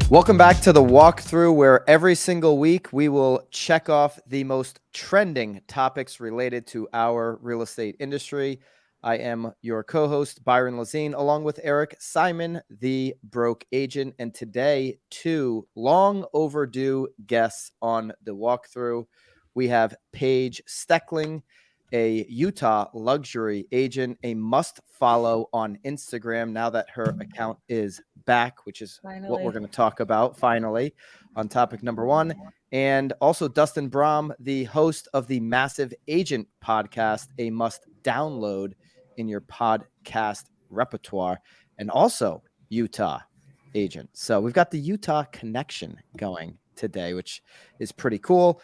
Welcome back to the walkthrough, where every single week we will check off the most trending topics related to our real estate industry. I am your co-host, Byron Lazine, along with Eric Simon, the broke agent. And today, two long overdue guests on the walkthrough. We have Paige Steckling, a Utah luxury agent, a must follow on Instagram now that her account is back, which is what we're going to talk about finally on topic number one. And also Dustin Brom, the host of the Massive Agent podcast, a must download in your podcast repertoire, and also Utah agent. So we've got the Utah connection going today, which is pretty cool.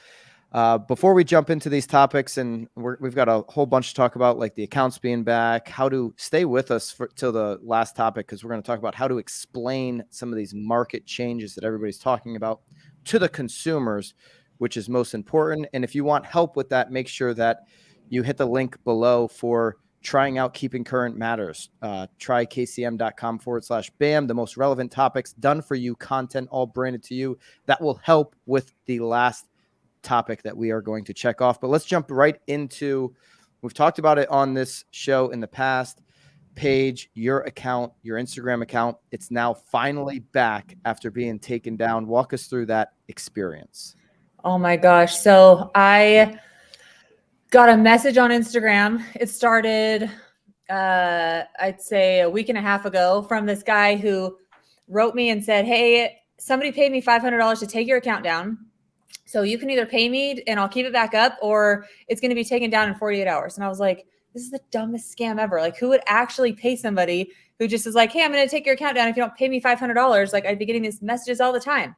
Before we jump into these topics, and we've got a whole bunch to talk about, like the accounts being back, how to stay with us till the last topic, because we're going to talk about how to explain some of these market changes that everybody's talking about to the consumers, which is most important. And if you want help with that, make sure that you hit the link below for trying out Keeping Current Matters. Try kcm.com/BAM, the most relevant topics done for you, content all branded to you. That will help with the last topic that we are going to check off. But let's jump right into, we've talked about it on this show in the past. Paige, your account, your Instagram account, it's now finally back after being taken down. Walk us through that experience. Oh my gosh. So I got a message on Instagram. It started, I'd say a week and a half ago, from this guy who wrote me and said, hey, somebody paid me $500 to take your account down. So you can either pay me and I'll keep it back up, or it's going to be taken down in 48 hours. And I was like, this is the dumbest scam ever. Like, who would actually pay somebody who just is like, hey, I'm going to take your account down if you don't pay me $500? Like, I'd be getting these messages all the time.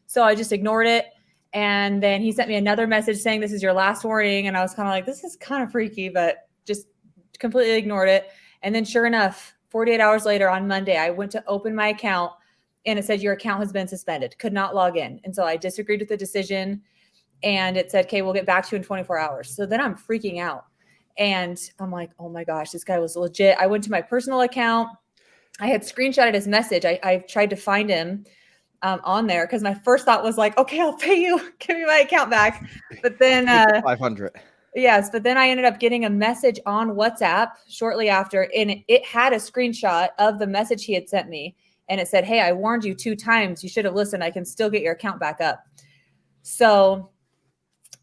So I just ignored it. And then he sent me another message saying, this is your last warning. And I was kind of like, this is kind of freaky, but just completely ignored it. And then sure enough, 48 hours later on Monday, I went to open my account and it said, your account has been suspended, could not log in. And so I disagreed with the decision, and it said, okay, we'll get back to you in 24 hours. So then I'm freaking out. And I'm like, oh my gosh, this guy was legit. I went to my personal account. I had screenshotted his message. I tried to find him on there, because my first thought was like, okay, I'll pay you, give me my account back. But then 500. Yes, but then I ended up getting a message on WhatsApp shortly after, and it had a screenshot of the message he had sent me. And it said, hey, I warned you 2 times. You should have listened. I can still get your account back up. So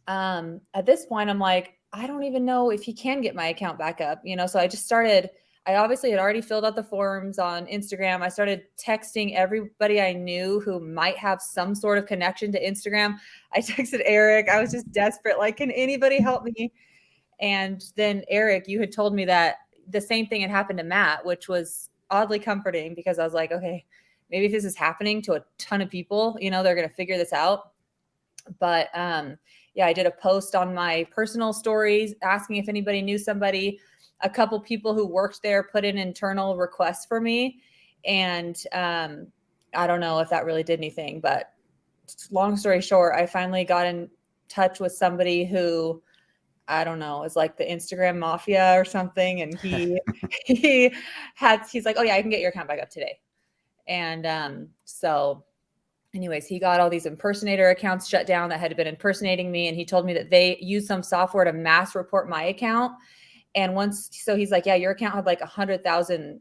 at this point, I'm like, I don't even know if he can get my account back up. So I just started, I obviously had already filled out the forms on Instagram. I started texting everybody I knew who might have some sort of connection to Instagram. I texted Eric. I was just desperate. Like, can anybody help me? And then Eric, you had told me that the same thing had happened to Matt, which was oddly comforting, because I was like, okay, maybe if this is happening to a ton of people, they're going to figure this out. But yeah, I did a post on my personal stories asking if anybody knew somebody. A couple people who worked there put in internal requests for me. And I don't know if that really did anything, but long story short, I finally got in touch with somebody who, I don't know, is like the Instagram mafia or something. And he's like, oh yeah, I can get your account back up today. And so anyways, he got all these impersonator accounts shut down that had been impersonating me. And he told me that they used some software to mass report my account. And so he's like, yeah, your account had like 100,000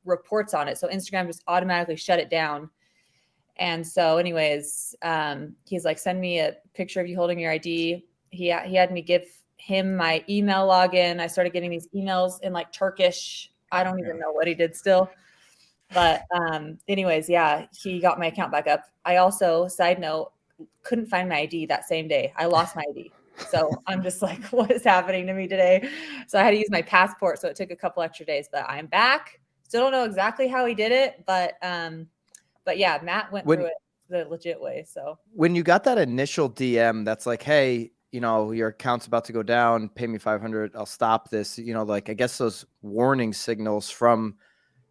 reports on it. So Instagram just automatically shut it down. And so anyways, he's like, send me a picture of you holding your ID. He had me give him my email login. I started getting these emails in like Turkish. I don't even know what he did still. But anyways, yeah, he got my account back up. I also, side note, couldn't find my ID that same day. I lost my ID. So I'm just like, what is happening to me today? So I had to use my passport. So it took a couple extra days, but I'm back. Still don't know exactly how he did it, but yeah, Matt went through it the legit way. So when you got that initial DM that's like, hey, your account's about to go down, pay me $500, I'll stop this, like, I guess those warning signals from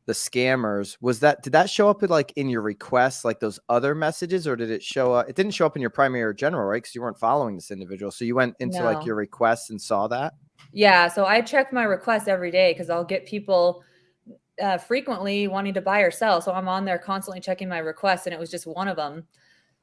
the scammers, did that show up like in your requests, like those other messages, or did it show up? It didn't show up in your primary or general, right? Because you weren't following this individual. So you went into like No. your requests and saw that. Yeah. So I check my requests every day because I'll get people frequently wanting to buy or sell. So I'm on there constantly checking my requests, and it was just one of them.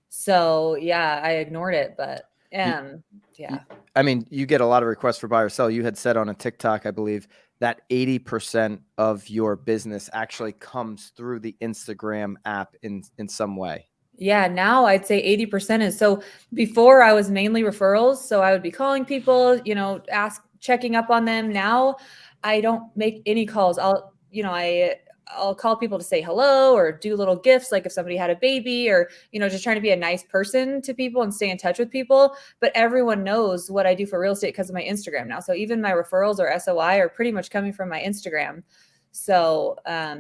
So yeah, I ignored it, but yeah. I mean, you get a lot of requests for buy or sell. You had said on a TikTok, I believe, that 80% of your business actually comes through the Instagram app in some way. Yeah, now I'd say 80% is. So before I was mainly referrals. So I would be calling people, checking up on them. Now I don't make any calls. I'll call people to say hello or do little gifts, like if somebody had a baby, or, just trying to be a nice person to people and stay in touch with people. But everyone knows what I do for real estate because of my Instagram now. So even my referrals or SOI are pretty much coming from my Instagram. So I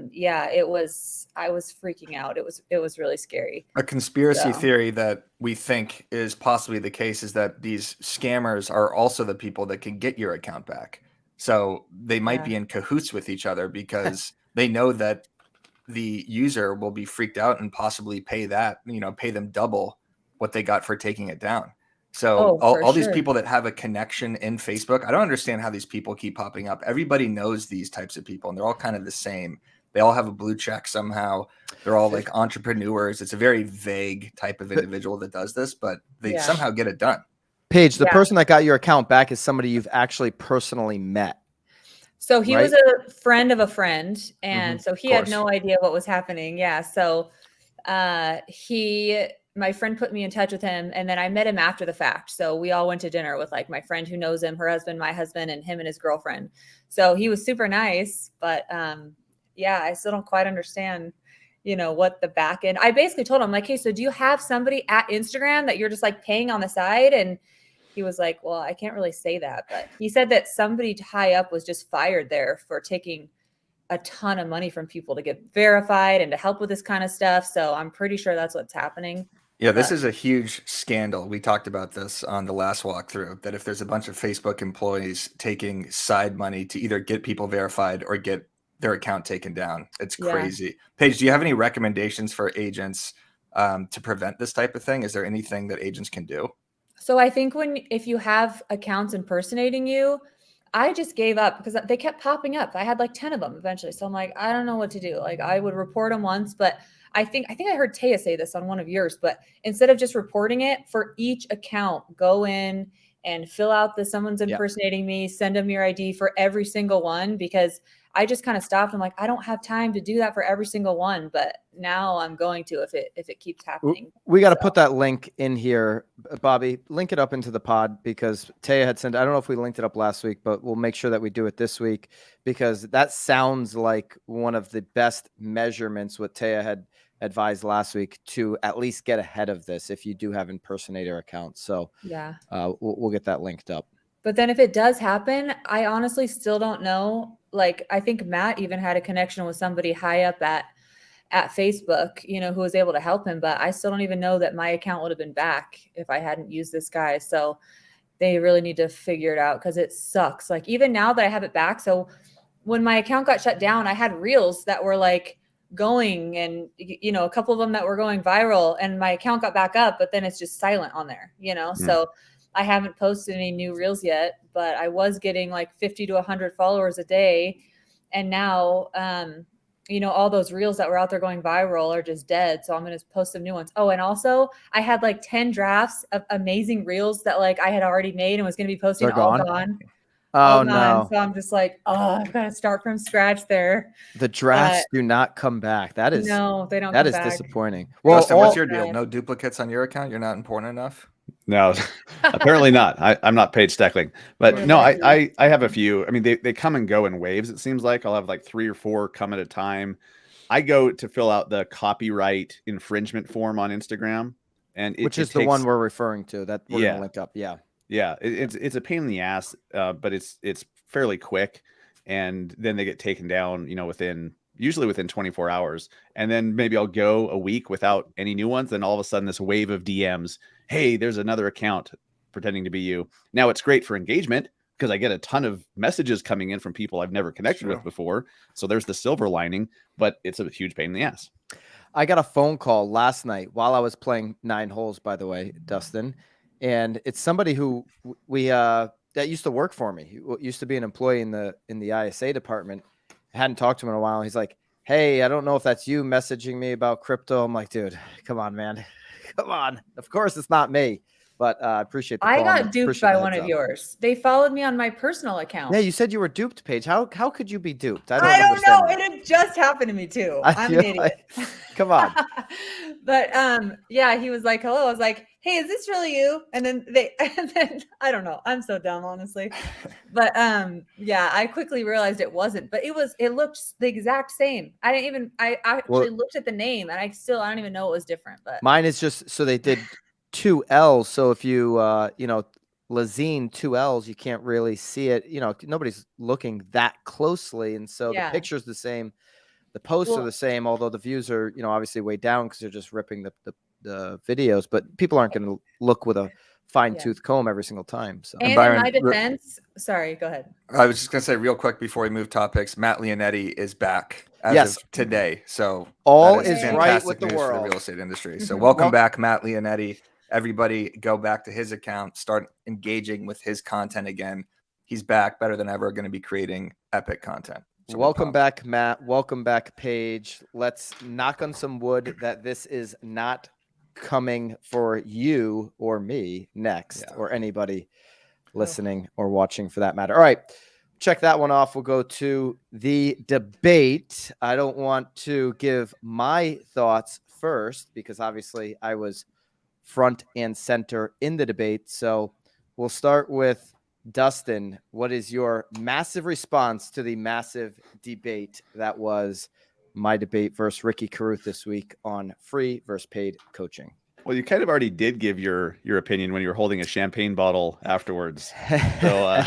was freaking out. It was really scary. A conspiracy theory that we think is possibly the case is that these scammers are also the people that can get your account back. So they might be in cahoots with each other because they know that the user will be freaked out and possibly pay them double what they got for taking it down. So all these people that have a connection in Facebook, I don't understand how these people keep popping up. Everybody knows these types of people and they're all kind of the same. They all have a blue check somehow. They're all like entrepreneurs. It's a very vague type of individual that does this, but they somehow get it done. Paige, the person that got your account back is somebody you've actually personally met. So he was a friend of a friend. And so he had no idea what was happening. Yeah. So my friend put me in touch with him, and then I met him after the fact. So we all went to dinner with like my friend who knows him, her husband, my husband, and him and his girlfriend. So he was super nice, but I still don't quite understand, what the back end. I basically told him like, hey, so do you have somebody at Instagram that you're just like paying on the side? And he was like, well, I can't really say that, but he said that somebody high up was just fired there for taking a ton of money from people to get verified and to help with this kind of stuff. So I'm pretty sure that's what's happening. Yeah, this is a huge scandal. We talked about this on the last walkthrough, that if there's a bunch of Facebook employees taking side money to either get people verified or get their account taken down, it's crazy. Paige, do you have any recommendations for agents to prevent this type of thing? Is there anything that agents can do? So I think if you have accounts impersonating you, I just gave up because they kept popping up. I had like 10 of them eventually. So I'm like, I don't know what to do. Like I would report them once, but I think I heard Taya say this on one of yours, but instead of just reporting it for each account, go in and fill out someone's impersonating me, send them your ID for every single one, because I just kind of stopped. I'm like, I don't have time to do that for every single one, but now I'm going to if it keeps happening. We got to put that link in here, Bobby. Link it up into the pod, because Taya had sent. I don't know if we linked it up last week, but we'll make sure that we do it this week, because that sounds like one of the best measurements what Taya had advised last week, to at least get ahead of this if you do have impersonator accounts. So we'll get that linked up. But then if it does happen, I honestly still don't know. Like, I think Matt even had a connection with somebody high up at Facebook, who was able to help him. But I still don't even know that my account would have been back if I hadn't used this guy. So they really need to figure it out, because it sucks. Like, even now that I have it back. So when my account got shut down, I had reels that were like going, and, a couple of them that were going viral, and my account got back up, but then it's just silent on there, So I haven't posted any new reels yet, but I was getting like 50 to 100 followers a day. And now, all those reels that were out there going viral are just dead. So I'm going to post some new ones. Oh, and also I had like 10 drafts of amazing reels that like I had already made and was going to be posting. They're gone? Oh, no. So I'm just like, I've got to start from scratch there. The drafts do not come back. That is no, they don't. That is back. disappointing. Well, Justin, what's your deal? No duplicates on your account? You're not important enough? No, apparently not. I'm not Paige Steckling, but no, I have a few. I mean, they come and go in waves. It seems like I'll have like 3 or 4 come at a time. I go to fill out the copyright infringement form on Instagram, and which is the one we're referring to that we're gonna link up. Yeah. It's a pain in the ass, but it's fairly quick, and then they get taken down, usually within 24 hours. And then maybe I'll go a week without any new ones. Then all of a sudden this wave of DMs, hey, there's another account pretending to be you. Now it's great for engagement, because I get a ton of messages coming in from people I've never connected with before. So there's the silver lining, but it's a huge pain in the ass. I got a phone call last night while I was playing 9 holes, by the way, Dustin. And it's somebody who that used to work for me. He used to be an employee in the ISA department. I hadn't talked to him in a while. He's like, "Hey, I don't know if that's you messaging me about crypto." I'm like, "Dude, come on, man. Come on." Of course it's not me, but I appreciate the call. I got duped by one of yours. They followed me on my personal account. Yeah, you said you were duped, Paige. How could you be duped? I don't know. It had just happened to me too. I'm an idiot. Come on. But yeah, he was like, "Hello." I was like, "Hey, is this really you?" And then I don't know. I'm so dumb, honestly. But yeah, I quickly realized it wasn't. But it looked the exact same. I actually looked at the name, and I don't even know it was different. But mine is just so they did 2 L's. So if you Lazine 2 L's, you can't really see it. Nobody's looking that closely, and so the picture's the same. The posts are the same, although the views are, obviously way down because they're just ripping the videos. But people aren't going to look with a fine-tooth comb every single time. So, and Byron, in my defense, sorry, go ahead. I was just going to say real quick before we move topics, Matt Leonetti is back as of today. So all is right with the world for the real estate industry. So welcome back, Matt Leonetti. Everybody go back to his account, start engaging with his content again. He's back, better than ever, going to be creating epic content. So welcome back, Matt. Welcome back, Paige. Let's knock on some wood that this is not coming for you or me next, or anybody listening or watching for that matter. All right, check that one off. We'll go to the debate. I don't want to give my thoughts first because obviously I was front and center in the debate. So we'll start with Dustin. What is your massive response to the massive debate that was my debate versus Ricky Carruth this week on free versus paid coaching? Well, you kind of already did give your opinion when you were holding a champagne bottle afterwards. So,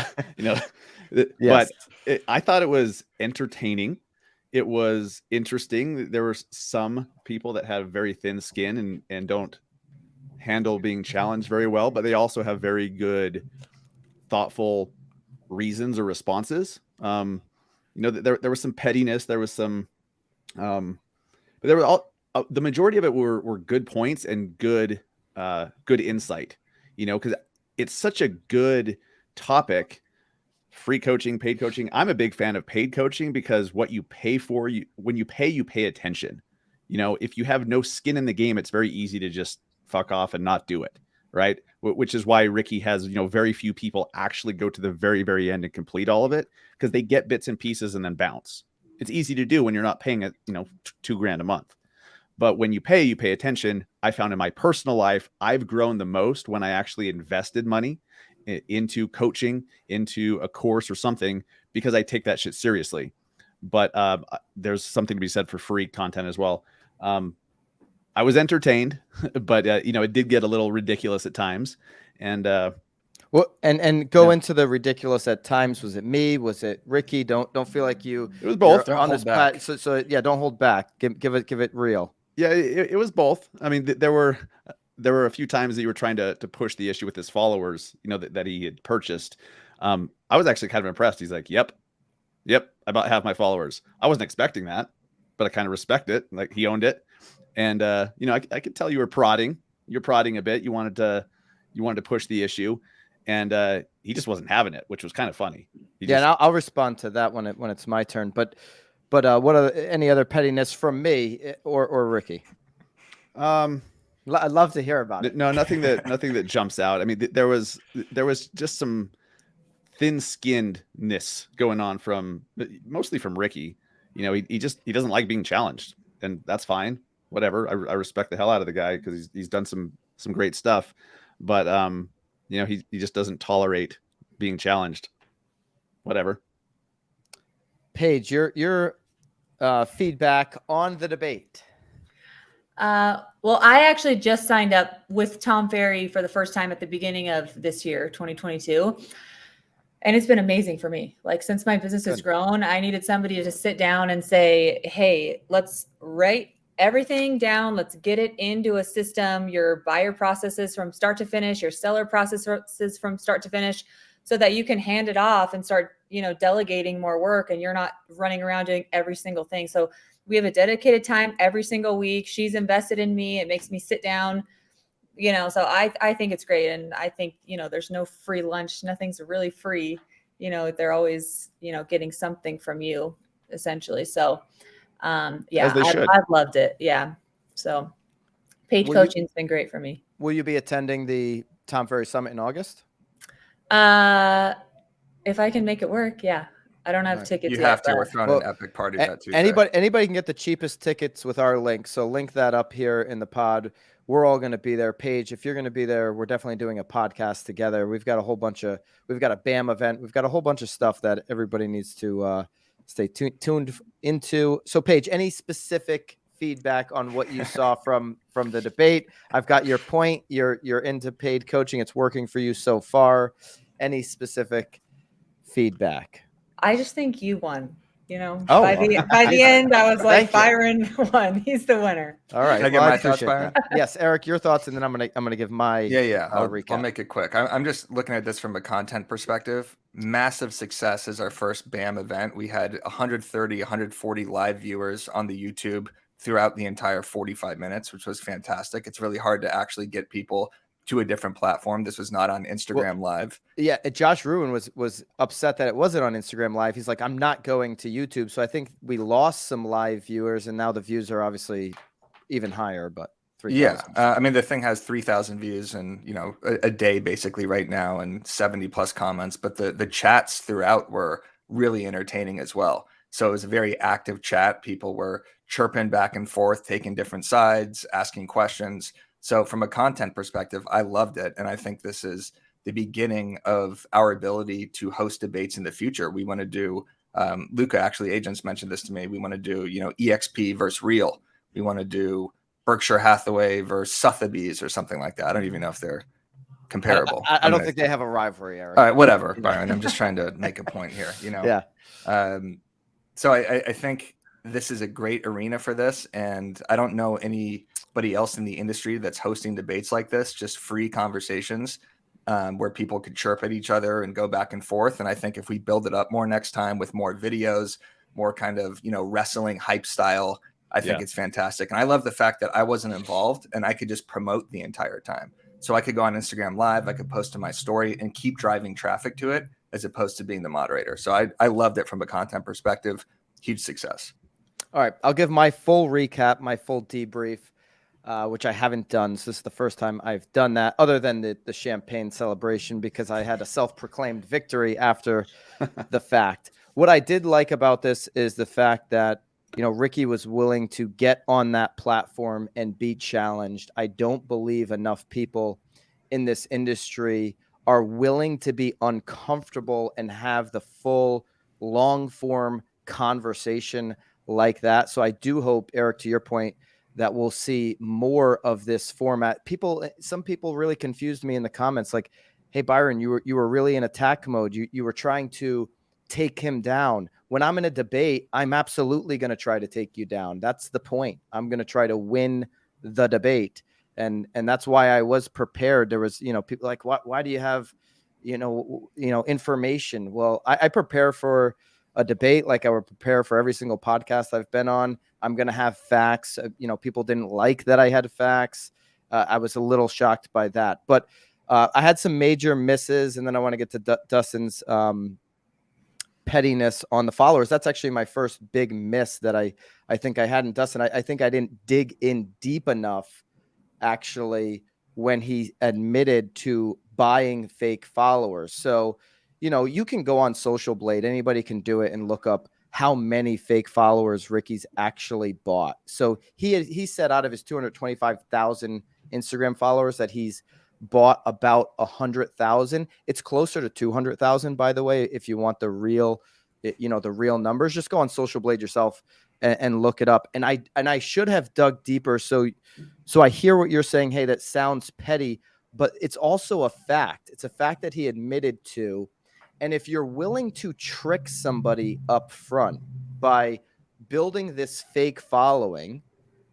yes. But I thought it was entertaining. It was interesting. There were some people that have very thin skin and don't handle being challenged very well, but they also have very good, thoughtful reasons or responses. There was some pettiness. There was some, but there were the majority of it were good points and good insight, because it's such a good topic. Free coaching, paid coaching. I'm a big fan of paid coaching because what you pay for, when you pay attention. If you have no skin in the game, it's very easy to just fuck off and not do it. Right. Which is why Ricky has, very few people actually go to the very, very end and complete all of it because they get bits and pieces and then bounce. It's easy to do when you're not paying $2,000 a month. But when you pay attention. I found in my personal life, I've grown the most when I actually invested money into coaching, into a course or something, because I take that shit seriously. But there's something to be said for free content as well. I was entertained, but it did get a little ridiculous at times. And into the ridiculous at times. Was it me? Was it Ricky? Don't feel like you. It was both. On this back. So yeah, don't hold back. Give it real. Yeah, it was both. I mean, there were a few times that you were trying to push the issue with his followers, that he had purchased. I was actually kind of impressed. He's like, yep, I about have my followers. I wasn't expecting that, but I kind of respect it. Like he owned it. And, I could tell you were prodding. You're prodding a bit. You wanted to push the issue, and he just wasn't having it, which was kind of funny. And I'll respond to that when it's my turn. But what are any other pettiness from me or Ricky? I'd love to hear about it. No, nothing that jumps out. I mean, there was just some thin-skinnedness going on mostly from Ricky. He doesn't like being challenged, and that's fine. Whatever. I respect the hell out of the guy because he's done some great stuff, but he just doesn't tolerate being challenged. Whatever. Paige, your feedback on the debate. Well, I actually just signed up with Tom Ferry for the first time at the beginning of this year, 2022. And it's been amazing for me. Like since my business has grown, I needed somebody to just sit down and say, hey, let's write everything down. Let's get it into a system, your buyer processes from start to finish, your seller processes from start to finish, so that you can hand it off and start, delegating more work, and you're not running around doing every single thing. So we have a dedicated time every single week. She's invested in me. It makes me sit down, so I think it's great. And I think, there's no free lunch. Nothing's really free. They're always, getting something from you essentially. So yeah, As they should. I've loved it. Yeah. So page coaching's been great for me. Will you be attending the Tom Ferry Summit in August? If I can make it work, yeah. I don't have tickets You yet. have to. We're throwing an epic party that Tuesday. Anybody can get the cheapest tickets with our link. So link that up here in the pod. We're all going to be there. Paige, if you're going to be there, we're definitely doing a podcast together. We've got a BAM event. We've got a whole bunch of stuff that everybody needs to stay tuned into. So Paige, any specific feedback on what you saw from the debate? I've got your point. You're into paid coaching. It's working for you so far. Any specific feedback? I just think you won. By the end, I was like, Byron won. He's the winner. All right. Can I get my thoughts, Byron? Yes, Eric, your thoughts, and then I'm gonna give my recap. I'll make it quick. I'm just looking at this from a content perspective. Massive success is our first BAM event. We had 130, 140 live viewers on the YouTube throughout the entire 45 minutes, which was fantastic. It's really hard to actually get people to a different platform. This was not on Instagram Live. Yeah, Josh Ruin was upset that it wasn't on Instagram Live. He's like, I'm not going to YouTube. So I think we lost some live viewers, and now the views are obviously even higher. But 3,000. I mean, the thing has 3,000 views and a day basically right now, and 70 plus comments. But the chats throughout were really entertaining as well. So it was a very active chat. People were chirping back and forth, taking different sides, asking questions. So from a content perspective, I loved it. And I think this is the beginning of our ability to host debates in the future. We want to do, Luca, actually, agents mentioned this to me. We want to do, EXP versus Real. We want to do Berkshire Hathaway versus Sotheby's or something like that. I don't even know if they're comparable. I don't think they have a rivalry, Eric. All right, whatever, Byron. I'm just trying to make a point here, Yeah. So I think this is a great arena for this. And I don't know anybody else in the industry that's hosting debates like this, just free conversations where people could chirp at each other and go back and forth. And I think if we build it up more next time with more videos, more kind of, wrestling hype style, I think it's fantastic. And I love the fact that I wasn't involved and I could just promote the entire time. So I could go on Instagram Live, I could post to my story and keep driving traffic to it as opposed to being the moderator. So I loved it from a content perspective. Huge success. All right. I'll give my full recap, my full debrief, which I haven't done. So this is the first time I've done that other than the champagne celebration because I had a self-proclaimed victory after the fact. What I did like about this is the fact that, Ricky was willing to get on that platform and be challenged. I don't believe enough people in this industry are willing to be uncomfortable and have the full long form conversation like that. So I do hope, Eric, to your point, that we'll see more of this format. Some people really confused me in the comments, like, hey, Byron, you were really in attack mode. You were trying to take him down. When I'm in a debate, I'm absolutely going to try to take you down. That's the point. I'm going to try to win the debate. And that's why I was prepared. There was, people like, why do you have, information? Well, I prepare for a debate like I would prepare for every single podcast I've been on. I'm going to have facts. People didn't like that I had facts. I was a little shocked by that, but I had some major misses. And then I want to get to Dustin's pettiness on the followers. That's actually my first big miss that I think I hadn't. Dustin, I think I didn't dig in deep enough actually when he admitted to buying fake followers. So, you can go on Social Blade, anybody can do it and look up how many fake followers Ricky's actually bought. So he said out of his 225,000 Instagram followers that he's bought about 100,000. It's closer to 200,000, by the way. If you want the real numbers, just go on Social Blade yourself and look it up. And I should have dug deeper. So I hear what you're saying. Hey, that sounds petty, but it's also a fact. It's a fact that he admitted to. And if you're willing to trick somebody up front by building this fake following,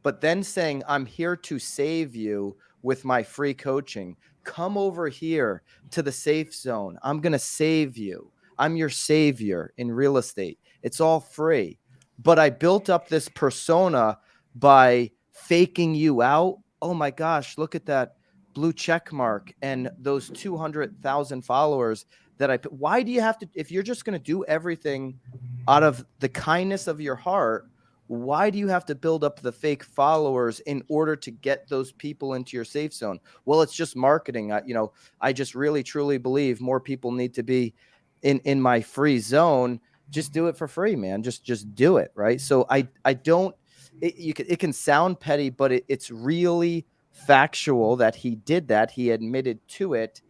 but then saying, I'm here to save you with my free coaching. Come over here to the safe zone. I'm going to save you. I'm your savior in real estate. It's all free. But I built up this persona by faking you out. Oh my gosh, look at that blue check mark and those 200,000 followers that I put. Why do you have to, if you're just going to do everything out of the kindness of your heart, why do you have to build up the fake followers in order to get those people into your safe zone? Well, it's just marketing. I just really, truly believe more people need to be in my free zone. Just do it for free, man. Just do it. Right. So I don't, it can sound petty, but it's really factual that he did that. He admitted to it.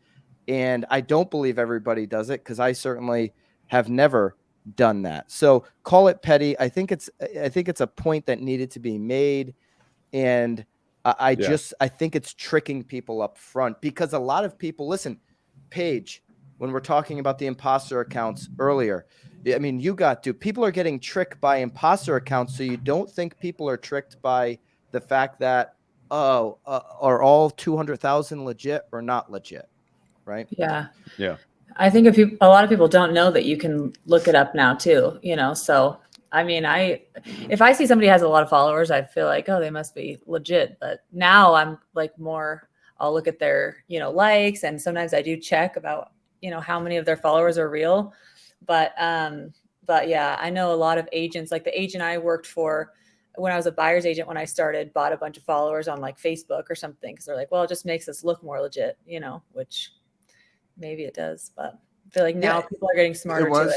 And I don't believe everybody does it, because I certainly have never done that. So call it petty. I think it's a point that needed to be made. And I think it's tricking people up front, because a lot of people, listen, Paige, when we're talking about the imposter accounts earlier, I mean, people are getting tricked by imposter accounts. So you don't think people are tricked by the fact that, are all 200,000 legit or not legit? Right. Yeah. Yeah. I think a lot of people don't know that you can look it up now too, so I mean, if I see somebody has a lot of followers, I feel like, oh, they must be legit. But now I'm like I'll look at their, likes, and sometimes I do check about, how many of their followers are real. But yeah, I know a lot of agents, like the agent I worked for when I was a buyer's agent, when I started, bought a bunch of followers on like Facebook or something, because they're like, well, it just makes us look more legit, which maybe it does, but I feel like now people are getting smarter to it.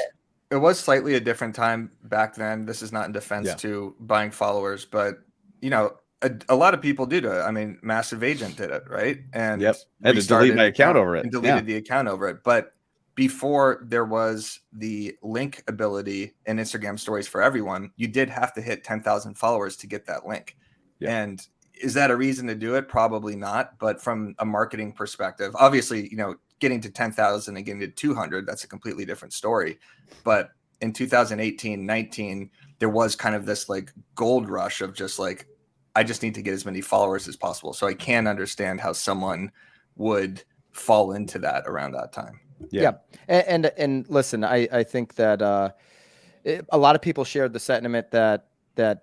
It was slightly a different time back then. This is not in defense to buying followers, but a lot of people do it. I mean, Massive Agent did it, right? And I had to delete my account over it. And deleted the account over it. But before there was the link ability in Instagram stories for everyone, you did have to hit 10,000 followers to get that link. Yeah. And is that a reason to do it? Probably not. But from a marketing perspective, obviously, getting to 10,000 and getting to 200, that's a completely different story. But in 2018, 19, there was kind of this like gold rush of just like, I just need to get as many followers as possible. So I can understand how someone would fall into that around that time. Yeah. And listen, I think that a lot of people shared the sentiment that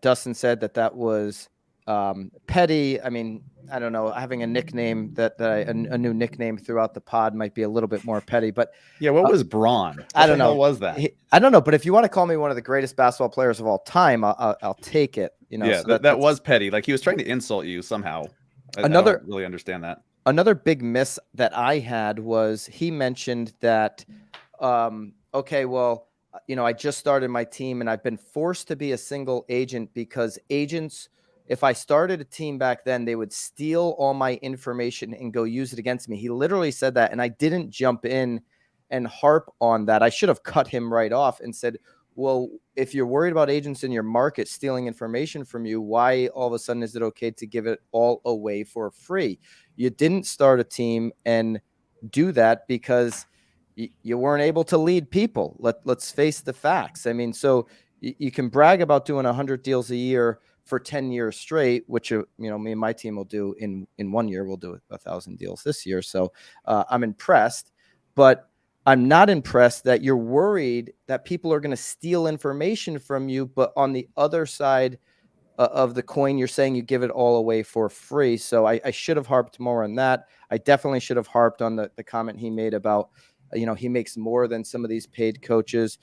Dustin said that was petty. I mean, I don't know, having a nickname a new nickname throughout the pod might be a little bit more petty, but yeah. What was Braun? I don't know. What was that? I don't know, but if you want to call me one of the greatest basketball players of all time, I'll take it. Yeah, so that was petty. Like he was trying to insult you somehow. I don't really understand that. Another big miss that I had was he mentioned that, okay, well, I just started my team and I've been forced to be a single agent because agents, if I started a team back then, they would steal all my information and go use it against me. He literally said that, and I didn't jump in and harp on that. I should have cut him right off and said, well, if you're worried about agents in your market stealing information from you, why all of a sudden is it okay to give it all away for free? You didn't start a team and do that because you weren't able to lead people. Let's face the facts. I mean, so you can brag about doing 100 deals a year for 10 years straight, which, me and my team will do in 1 year. We'll do 1,000 deals this year. So I'm impressed, but I'm not impressed that you're worried that people are going to steal information from you. But on the other side of the coin, you're saying you give it all away for free. So I should have harped more on that. I definitely should have harped on the comment he made about, he makes more than some of these paid coaches.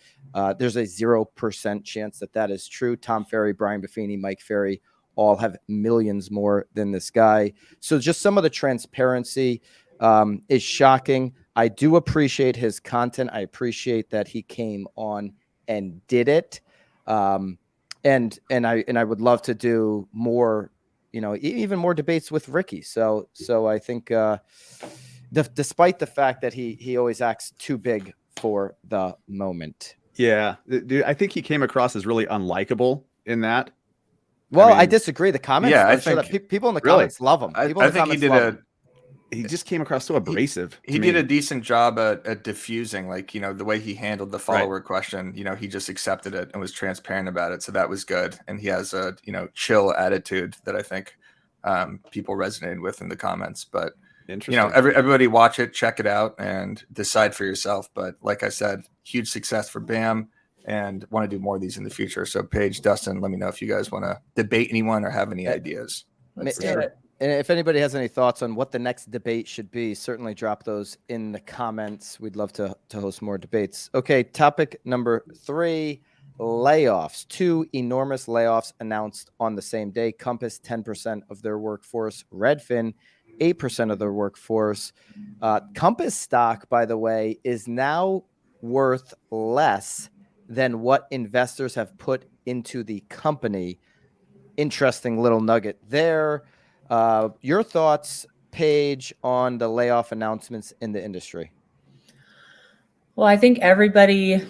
There's a 0% chance that is true. Tom Ferry, Brian Buffini, Mike Ferry all have millions more than this guy. So just some of the transparency is shocking. I do appreciate his content. I appreciate that he came on and did it. And I would love to do more, even more debates with Ricky. So I think despite the fact that he always acts too big for the moment. Yeah, dude, I think he came across as really unlikable in that. Well, I disagree. The comments, I think that people in the comments love him. I think he just came across so abrasive. He did a decent job at diffusing, like, the way he handled the follower question, he just accepted it and was transparent about it. So that was good. And he has a, chill attitude that I think people resonated with in the comments. But Interesting. everybody watch it, check it out, and decide for yourself. But like I said, huge success for BAM, and want to do more of these in the future. So Paige, Dustin, let me know if you guys want to debate anyone or have any ideas. Let's do it. And if anybody has any thoughts on what the next debate should be, certainly drop those in the comments. We'd love to host more debates. Okay, topic number 3, layoffs. 2 enormous layoffs announced on the same day. Compass, 10% of their workforce. Redfin, 8% of their workforce. Compass stock, by the way, is now worth less than what investors have put into the company. Interesting little nugget there. Your thoughts, Paige, on the layoff announcements in the industry? Well, I think everybody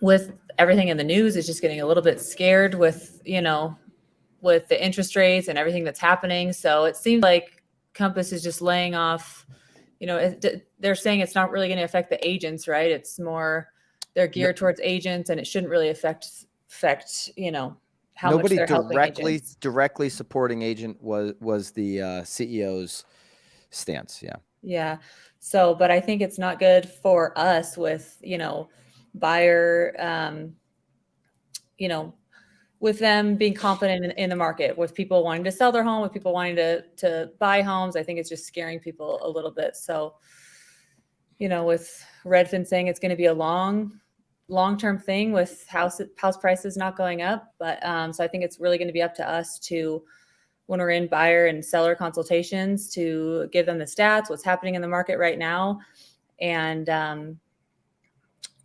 with everything in the news is just getting a little bit scared with the interest rates and everything that's happening. So it seems like Compass is just laying off, they're saying it's not really going to affect the agents, right? It's more, they're geared towards agents, and it shouldn't really affect, how Nobody much they're helping agents. directly supporting agent was the CEO's stance. Yeah. Yeah. So, but I think it's not good for us with, buyer, with them being confident in the market, with people wanting to sell their home, with people wanting to buy homes. I think it's just scaring people a little bit. So, with Redfin saying it's going to be a long-term thing with house prices not going up. But so I think it's really going to be up to us to, when we're in buyer and seller consultations, to give them the stats, what's happening in the market right now, and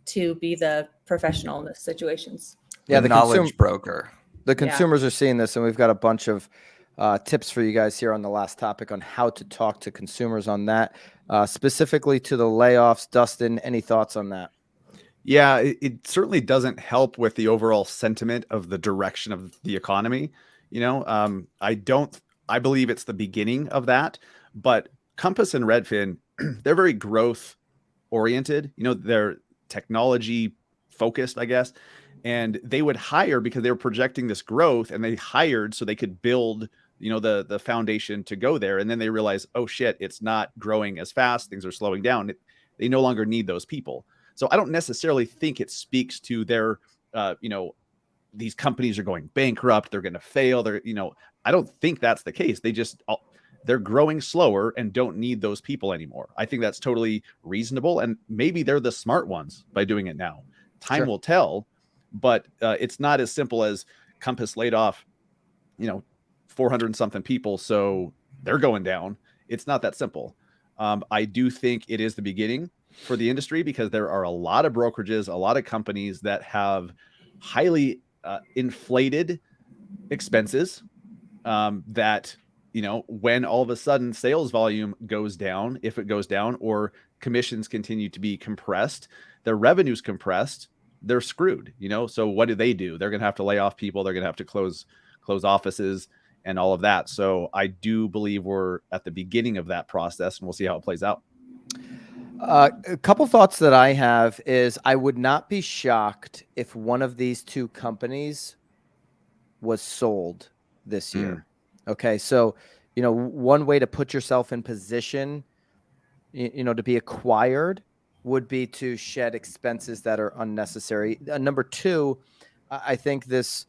to be the professional in those situations. Yeah, the knowledge broker. The consumers are seeing this, and we've got a bunch of tips for you guys here on the last topic on how to talk to consumers on that, specifically to the layoffs. Dustin, any thoughts on that? Yeah, it certainly doesn't help with the overall sentiment of the direction of the economy. I believe it's the beginning of that, but Compass and Redfin, they're very growth oriented. They're technology focused, I guess. And they would hire because they were projecting this growth, and they hired so they could build, the foundation to go there. And then they realize, oh shit, it's not growing as fast. Things are slowing down. They no longer need those people. So I don't necessarily think it speaks to their, these companies are going bankrupt. They're going to fail. I don't think that's the case. They're growing slower and don't need those people anymore. I think that's totally reasonable. And maybe they're the smart ones by doing it now. Time will tell. But it's not as simple as Compass laid off, 400 and something people, so they're going down. It's not that simple. I do think it is the beginning for the industry, because there are a lot of brokerages, a lot of companies that have highly inflated expenses that, when all of a sudden sales volume goes down, if it goes down, or commissions continue to be compressed, their revenue's compressed, they're screwed, So what do? They're going to have to lay off people. They're going to have to close offices and all of that. So I do believe we're at the beginning of that process, and we'll see how it plays out. A couple thoughts that I have is I would not be shocked if one of these two companies was sold this year. Okay. So, one way to put yourself in position, to be acquired would be to shed expenses that are unnecessary. Number 2, I think this,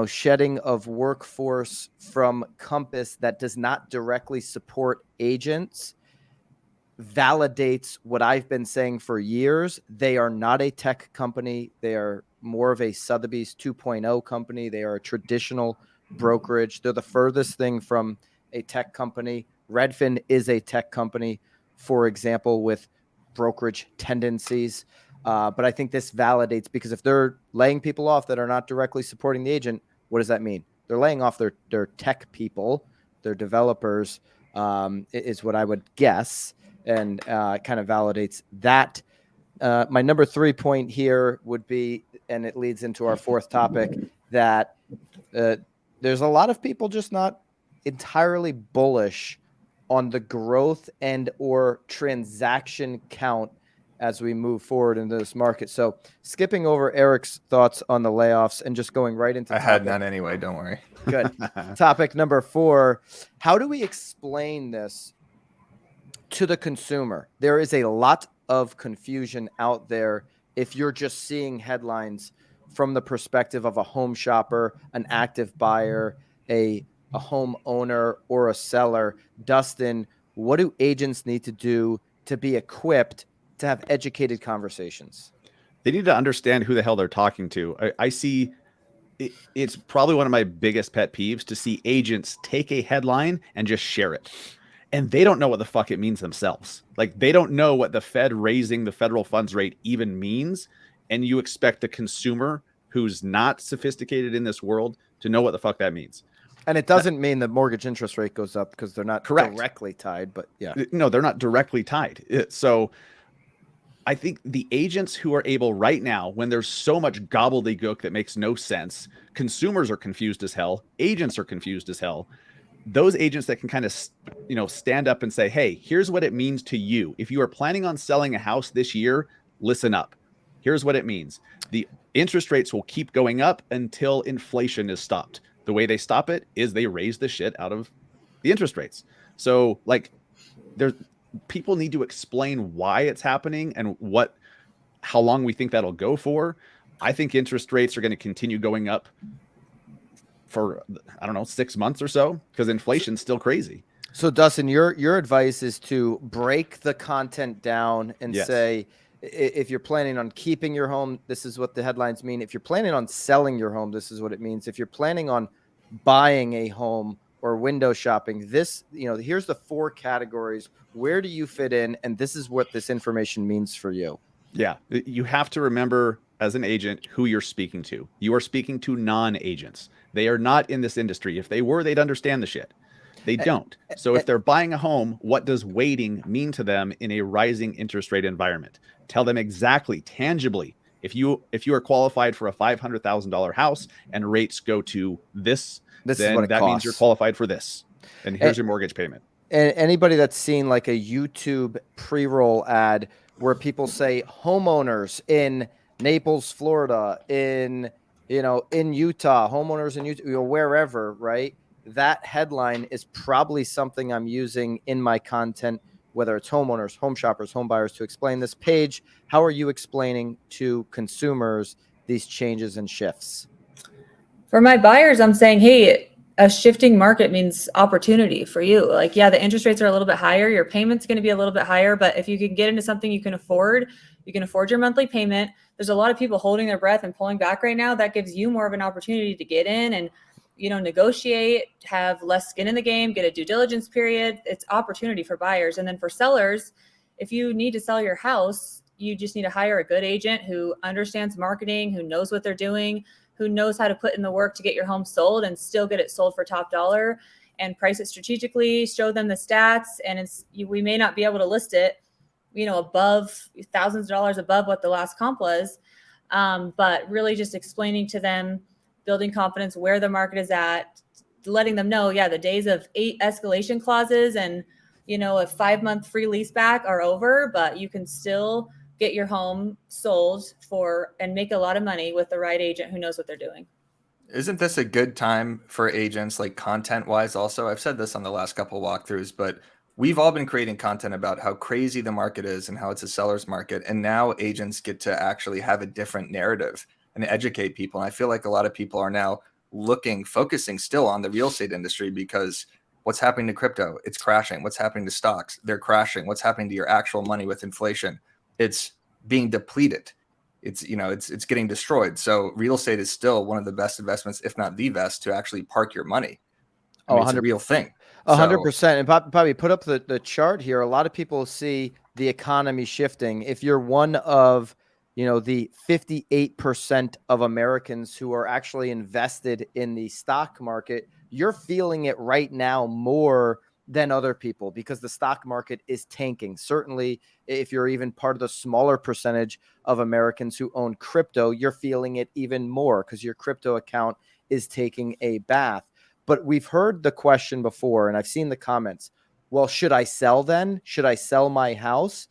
shedding of workforce from Compass that does not directly support agents validates what I've been saying for years. They are not a tech company. They are more of a Sotheby's 2.0 company. They are a traditional brokerage. They're the furthest thing from a tech company. Redfin is a tech company, for example, with brokerage tendencies. But I think this validates, because if they're laying people off that are not directly supporting the agent, what does that mean? They're laying off their tech people, their developers, is what I would guess, and kind of validates that. My number 3 point here would be, and it leads into our 4th topic, that there's a lot of people just not entirely bullish on the growth and or transaction count as we move forward into this market. So skipping over Eric's thoughts on the layoffs and just going right into I had none anyway, don't worry. Good. Topic number 4, how do we explain this to the consumer? There is a lot of confusion out there if you're just seeing headlines from the perspective of a home shopper, an active buyer, a home owner, or a seller. Dustin, what do agents need to do to be equipped to have educated conversations? They need to understand who the hell they're talking to. I see it's probably one of my biggest pet peeves to see agents take a headline and just share it. And they don't know what the fuck it means themselves. Like, they don't know what the Fed raising the federal funds rate even means. And you expect the consumer who's not sophisticated in this world to know what the fuck that means. And it doesn't mean the mortgage interest rate goes up because they're not directly tied, but yeah. No, they're not directly tied. So I think the agents who are able right now, when there's so much gobbledygook that makes no sense, consumers are confused as hell, agents are confused as hell. Those agents that can kind of, stand up and say, hey, here's what it means to you. If you are planning on selling a house this year, listen up. Here's what it means. The interest rates will keep going up until inflation is stopped. The way they stop it is they raise the shit out of the interest rates. So people need to explain why it's happening and how long we think that'll go for. I think interest rates are going to continue going up for, 6 months or so, because inflation's still crazy. So Dustin, your advice is to break the content down and say, if you're planning on keeping your home, this is what the headlines mean. If you're planning on selling your home, this is what it means. If you're planning on buying a home or window shopping, here's the 4 categories. Where do you fit in? And this is what this information means for you. Yeah. You have to remember, as an agent, who you're speaking to. You are speaking to non-agents. They are not in this industry. If they were, they'd understand the shit. They don't. So if they're buying a home, what does waiting mean to them in a rising interest rate environment? Tell them exactly, tangibly, if you are qualified for a $500,000 house and rates go to this then that means you're qualified for this. And here's your mortgage payment. And anybody that's seen like a YouTube pre-roll ad where people say homeowners in Naples, Florida, in Utah, homeowners in Utah, wherever, right? That headline is probably something I'm using in my content, whether it's homeowners, home shoppers, home buyers, to explain this page. How are you explaining to consumers these changes and shifts? For my buyers, I'm saying, hey, a shifting market means opportunity for you. Like, yeah, the interest rates are a little bit higher. Your payment's going to be a little bit higher, but if you can get into something you can afford your monthly payment. There's a lot of people holding their breath and pulling back right now. That gives you more of an opportunity to get in and, negotiate, have less skin in the game, get a due diligence period. It's opportunity for buyers. And then for sellers, if you need to sell your house, you just need to hire a good agent who understands marketing, who knows what they're doing, who knows how to put in the work to get your home sold and still get it sold for top dollar, and price it strategically, show them the stats. And we may not be able to list it, above thousands of dollars above what the last comp was. But really just explaining to them, building confidence where the market is at, letting them know, the days of 8 escalation clauses and, a 5-month free lease back are over, but you can still get your home sold and make a lot of money with the right agent who knows what they're doing. Isn't this a good time for agents, like content wise? Also, I've said this on the last couple of walkthroughs, but we've all been creating content about how crazy the market is and how it's a seller's market. And now agents get to actually have a different narrative and educate people. And I feel like a lot of people are now focusing still on the real estate industry, because what's happening to crypto? It's crashing. What's happening to stocks? They're crashing. What's happening to your actual money with inflation? It's being depleted. It's getting destroyed. So real estate is still one of the best investments, if not the best, to actually park your money. It's a real thing. 100%. And Bobby, put up the chart here. A lot of people see the economy shifting. If you're one of, the 58% of Americans who are actually invested in the stock market, you're feeling it right now more than other people because the stock market is tanking. Certainly, if you're even part of the smaller percentage of Americans who own crypto, you're feeling it even more because your crypto account is taking a bath. But we've heard the question before, and I've seen the comments. Well, should I sell then? Should I sell my house?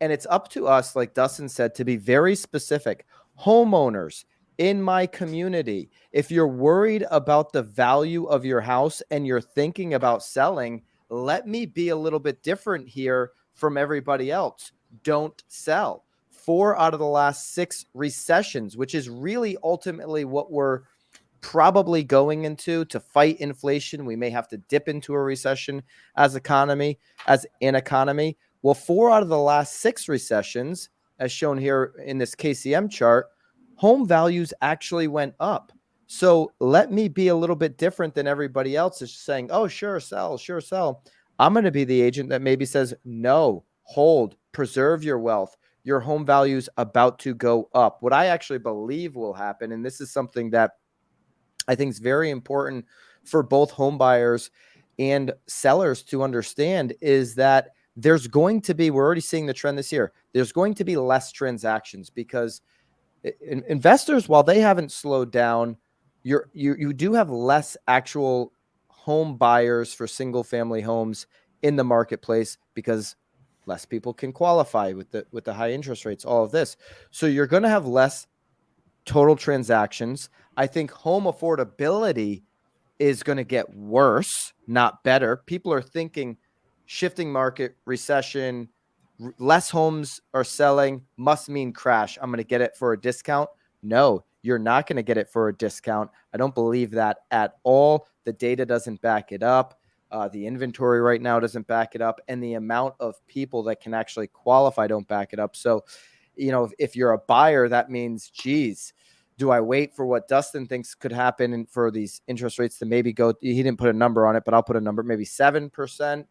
And it's up to us, like Dustin said, to be very specific. Homeowners in my community, if you're worried about the value of your house and you're thinking about selling, let me be a little bit different here from everybody else. Don't sell. 4 out of the last 6 recessions, which is really ultimately what we're probably going into to fight inflation. We may have to dip into a recession as an economy. Well, 4 out of the last 6 recessions, as shown here in this KCM chart, home values actually went up. So let me be a little bit different than everybody else is saying, oh, sure, sell, sure, sell. I'm going to be the agent that maybe says, no, hold, preserve your wealth. Your home value's about to go up. What I actually believe will happen, and this is something that I think is very important for both home buyers and sellers to understand, is that there's going to be, we're already seeing the trend this year, there's going to be less transactions because investors, while they haven't slowed down, you do have less actual home buyers for single family homes in the marketplace because less people can qualify with the high interest rates, all of this. So you're going to have less total transactions. I think home affordability is going to get worse, not better. People are thinking shifting market, recession, less homes are selling must mean crash. I'm going to get it for a discount. No, you're not going to get it for a discount. I don't believe that at all. The data doesn't back it up. The inventory right now doesn't back it up. And the amount of people that can actually qualify don't back it up. So, if you're a buyer, that means, geez, do I wait for what Dustin thinks could happen and for these interest rates to maybe go, he didn't put a number on it, but I'll put a number, maybe 7%.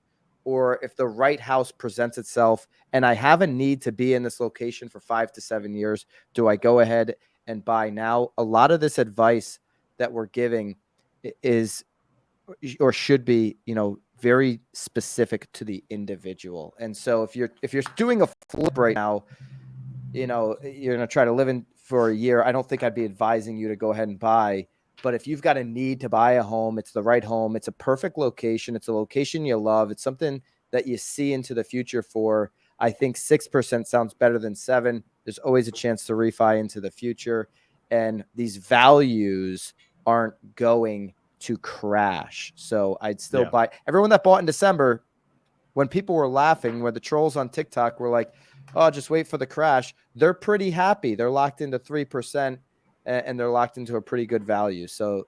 Or if the right house presents itself and I have a need to be in this location for 5 to 7 years, do I go ahead and buy now? A lot of this advice that we're giving is or should be, very specific to the individual. And so if you're doing a flip right now, you're going to try to live in for a year, I don't think I'd be advising you to go ahead and buy. But if you've got a need to buy a home, it's the right home. It's a perfect location. It's a location you love. It's something that you see into the future for. I think 6% sounds better than 7%. There's always a chance to refi into the future. And these values aren't going to crash. So I'd still buy. Everyone that bought in December, when people were laughing, where the trolls on TikTok were like, oh, just wait for the crash, they're pretty happy. They're locked into 3%. And they're locked into a pretty good value. So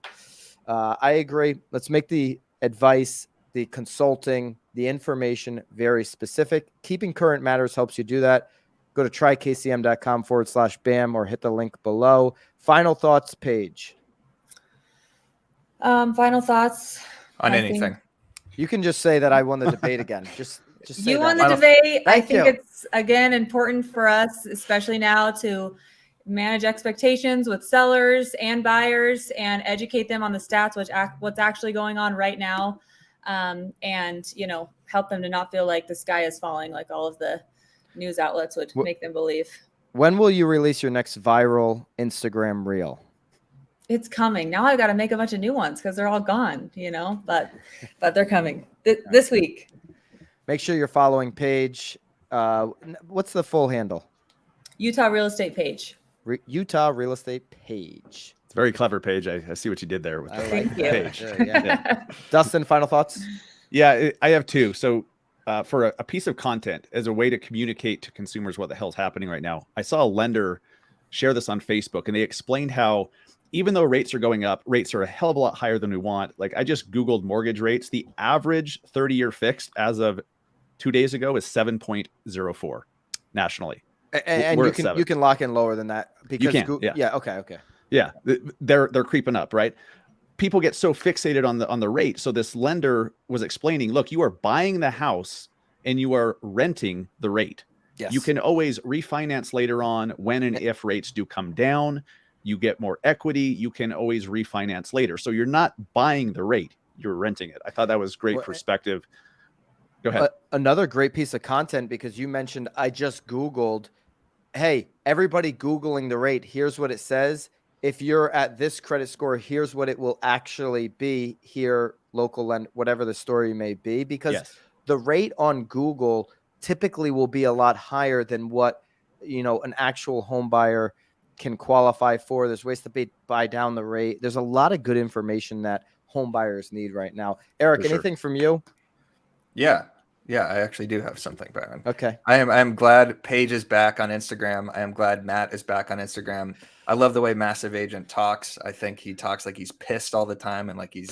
I agree. Let's make the advice, the consulting, the information very specific. Keeping current matters helps you do that. Go to trykcm.com/BAM or hit the link below. Final thoughts, Paige. Final thoughts on anything. You can just say that I won the debate again. Just say you that. won the debate. I think you. it's, again, important for us, especially now, to manage expectations with sellers and buyers and educate them on the stats, what's actually going on right now. And, help them to not feel like the sky is falling, like all of the news outlets would make them believe. When will you release your next viral Instagram reel? It's coming. Now I've got to make a bunch of new ones because they're all gone, but they're coming this week. Make sure you're following Paige. What's the full handle? Utah Real Estate Page. Utah Real Estate Page. It's a very clever page. I see what you did there with the page. Yeah. Dustin, final thoughts? Yeah, I have 2. So for a piece of content as a way to communicate to consumers what the hell's happening right now, I saw a lender share this on Facebook, and they explained how even though rates are going up, rates are a hell of a lot higher than we want. Like, I just Googled mortgage rates. The average 30-year fixed as of 2 days ago is 7.04 nationally. And you can lock in lower than that because you can. Okay. Yeah, they're creeping up, right? People get so fixated on the rate. So this lender was explaining, look, you are buying the house and you are renting the rate. Yes. You can always refinance later on when and if rates do come down. You get more equity. You can always refinance later. So you're not buying the rate, you're renting it. I thought that was great perspective. Go ahead. Another great piece of content, because you mentioned, I just Googled, hey, everybody Googling the rate, here's what it says. If you're at this credit score, here's what it will actually be here, local lend, whatever the story may be, because the rate on Google typically will be a lot higher than what, an actual home buyer can qualify for. There's ways to buy down the rate. There's a lot of good information that home buyers need right now. Eric, For sure. anything from you? Yeah, I actually do have something, Byron. Okay. I am glad Paige is back on Instagram. I am glad Matt is back on Instagram. I love the way Massive Agent talks. I think he talks like he's pissed all the time and like he's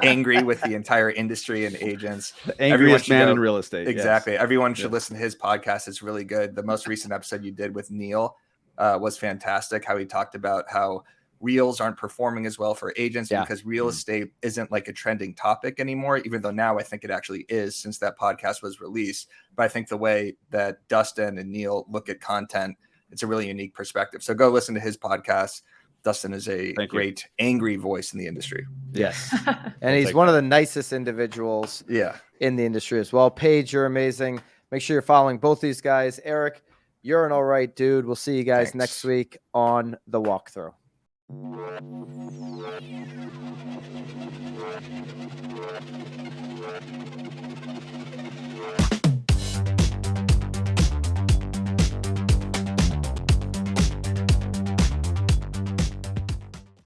angry with the entire industry and agents. The angriest man in real estate. Exactly. Yes. Everyone should listen to his podcast. It's really good. The most recent episode you did with Neil was fantastic. How he talked about how reels aren't performing as well for agents because real estate isn't like a trending topic anymore, even though now I think it actually is since that podcast was released. But I think the way that Dustin and Neil look at content, it's a really unique perspective. So go listen to his podcast. Dustin is a great angry voice in the industry. Yes. And he's one of the nicest individuals in the industry as well. Paige, you're amazing. Make sure you're following both these guys. Eric, you're an all right dude. We'll see you guys next week on The Walkthrough.